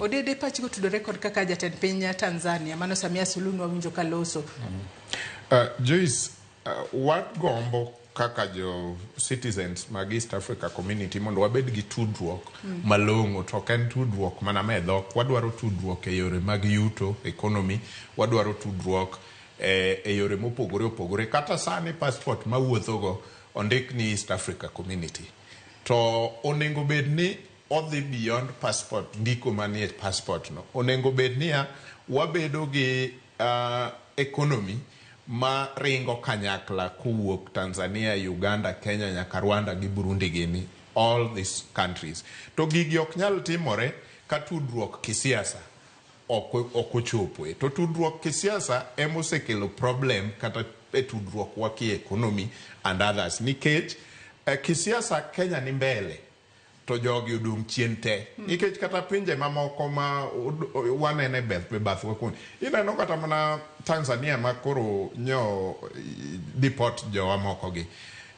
Odede pachigo tudore kod kaka jatend piny Tanzania mano Samia Suluhu wawinjo ka loso. Joyce, what gombo kaka jo citizens mag East Africa community mondo wabed gi tudruok malong'o, to ok en tudruok mana medhok. Wadwaro tudruok e yore mag yuto, economy, wadwaro tudruok e yore mopogore opogore. Kata sani passport mawuothogo ondik ni East Africa community. To onengo bed ni odhi beyond passport, ndiko manie passport no. Onengo bed niya wabedo gi economy ma ringo kanyakla kuwuok Tanzania, Uganda, Kenya, nyaka Rwanda gi Burundi gini, all these countries. To gigi ok nyal timore ka tudruok kisiasa ok ochopo. To tudruok kisiasa emosekelo problem kata e tudruok waki economy and others. Nikech kisiasa Kenya ni mbele to jogi udung chien te. Nikech kata pinje mamoko ma wanene bathwa kuni. Ineno kata mana Tanzania ma koro nyo deport jowa moko gi.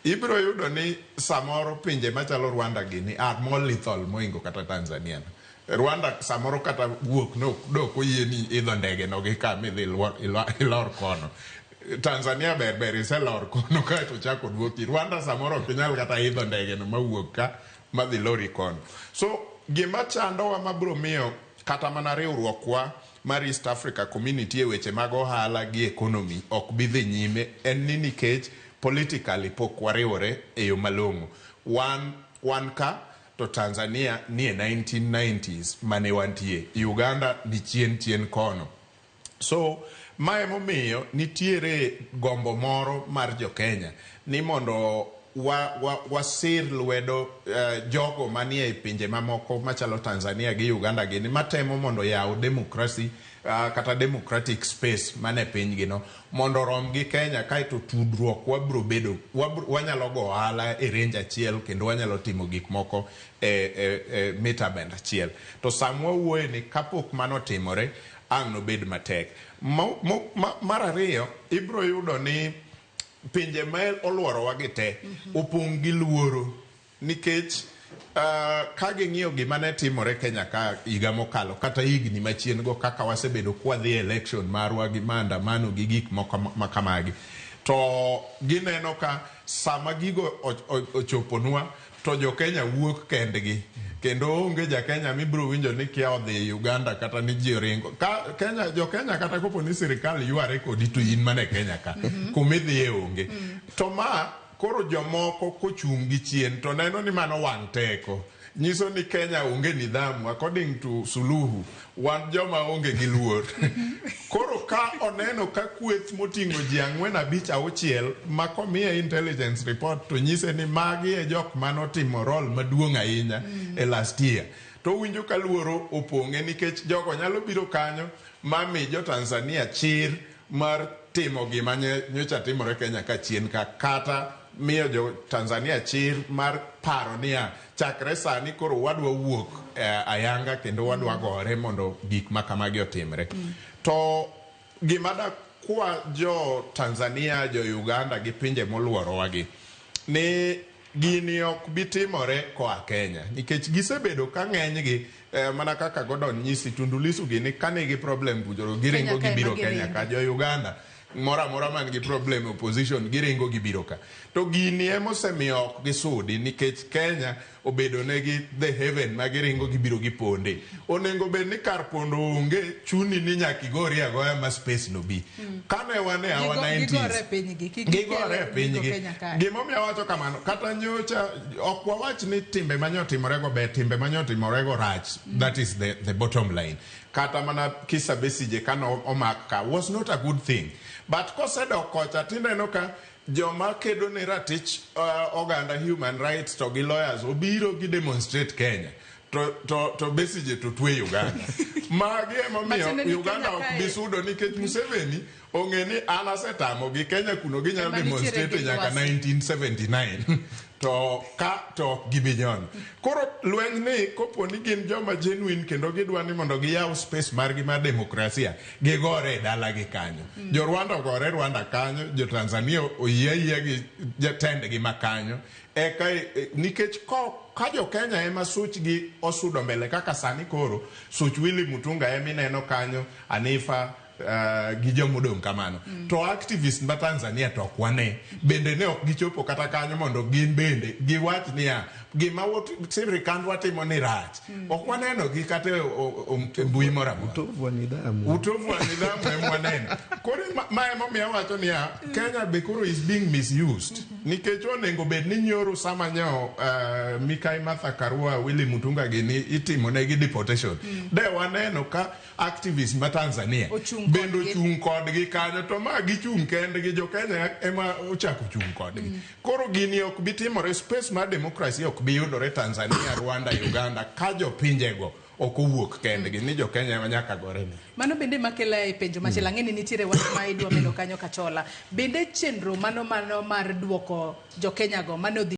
Ibiro yudo ni samoro pinje machalo Rwanda gini are more lethal moingo kata Tanzania. Rwanda samoro kata wuok no doko yie ni idho ndege no gi ka midhi ilor kono. Tanzania ber iselor kono ka to chako duoki. Rwanda samoro kinyal kata idho ndege no mawuok ka madhi lori kono. So gima chandowa mabro miyo kata mana riwruokwa mar East Africa community e weche mag ohala gi economy ok bidhi nyime en ni nikech politically pok wariwore e yo malong'o. Wan ka to Tanzania ni e 1990s mane wantie. Uganda ni chien kono. So mae momiyo nitiere gombo moro mar Jokenya ni mondo wasir lwedo jogo manie pinje mamoko machalo Tanzania gi Uganda gini matemo mondo yaw demokrasi kata democratic space mane piny gino mondo rom gi Kenya kaito tudruok wabro bedo wanyalo go ohala e range achiel kendo wanyalo timo gik moko e mita band achiel. To samwa wuoye ni kapok mano timore ang' no bed matek. Mar ariyo ibro yudo ni pinje ma oluoro wagite opong' gi luoro nikech ka ging'iyo gima ne timore Kenya ka higa mokalo kata higni machien go kaka wasebedo kwadhi election marwa gi maandamano gi gik moko makamagi, to gineno ka sama gigo ochoponwa to Jokenya wuok kendgi kendo onge Jakenya mibro winjo ni kia odhi Uganda kata ni ji ringo ka Jokenya kata kopo ni sirikal yware kodi to in mane Kenya ka kumidhi e onge. To ma koro jomoko kochung' gi chien to neno ni mano wang' teko nyiso ni Kenya onge nidhamu. According to Suluhu wan joma onge gi luor. Koro ka oneno ka kweth moting'o ji 4-5-6 ma komiye intelligence report to nyise ni magi e jok manotimo rol maduong' ahinya e last year, to winjo ka luoro opong'e nikech jogo nyalo biro kanyo mami jo Tanzania chir mar timo gima nyocha timore Kenya ka chien ka kata miyo jo Tanzania chir mar paro niya chakre sani koro wadwa wuok ayanga kendo wadwa gore mondo gik makamagi otimre. To gima da kwa jo Tanzania, jo Uganda gi pinje moluoro wagi ni gini ok bitimore koa Kenya nikech gisebedo ka ng'enygi mana kaka Gordon nyisi Tundu Lissu gini kane gi problem bujoro giringo gibiro Kenya ka. Jo Uganda mora man gi problem opposition giringo gibiro ka. To gini emosemiyo ok gisudi nikech Kenya obedo negi the heaven ma giringo gibiro giponde. Onengo bed ni kar pondo onge chuni ni nyaki gori agoya ma space no bi. Kane wane awa 90s gigore pinygi gimomiyo wacho kamano kata nyocha ok wawach ni timbe manyotimorego be timbe manyotimorego rach. That is the bottom line. Kata mana Kisa Besije kano omaka was not a good thing. But kosedok kocha tindeno ka joma kedo ne ratich oganda human rights to gi lawyers obiro gi demonstrate Kenya to Besije to twe Uganda. Magi emomiyo Uganda ok bisudo nikech Museveni ong'e ni an asetamo gi Kenya kuno ginyalo demonstrate nyaka 1979 to ka to gibinyon. Koro lweny ni kopo ni gin joma genuine kendo gidwa ni mondo giyaw space margi mar demokrasia gigore e dala gi kanyo. Jo Rwanda gore Rwanda kanyo, jo Tanzania oyie gi jatendgi makanyo nikech ka Jokenya ema suchgi osudo mbele kaka sani koro such Willy Mutunga ema ineno kanyo, Anifa gi jomodong' kamano. To activist ma Tanzania to ok wane. Bende ne ok gichopo kata kanyo mondo gin bende giwach niya gima sirikandwa timo ni rach. Ok waneno gi kata mbui moro amora. Utovu wa nidhamu. Utovu wa nidhamu ema waneno. Koro ma ema omiyo wacho niya Kenya be koro is being misused. Nikech onego bed ni nyoro sama nyo Mikai Martha Karua, Willy Mutunga gini itimo negi deportation. De waneno ka activist ma Tanzania bendo chung kodgi kanyo, to ma gichung kendgi, Jokenya ema ochako chung kodgi. Koro gini ok bitimore, space ma demokrasia ok biyudore Tanzania, Rwanda, Uganda ka jopinjego ok owuok kendgi ni Jokenya ema nyaka gore ni. Mano bende makela e penjo machielo ng'eni nitiere wach ma idwa medo kanyo kachola. Bende chenro mano mar duoko Jokenya go mano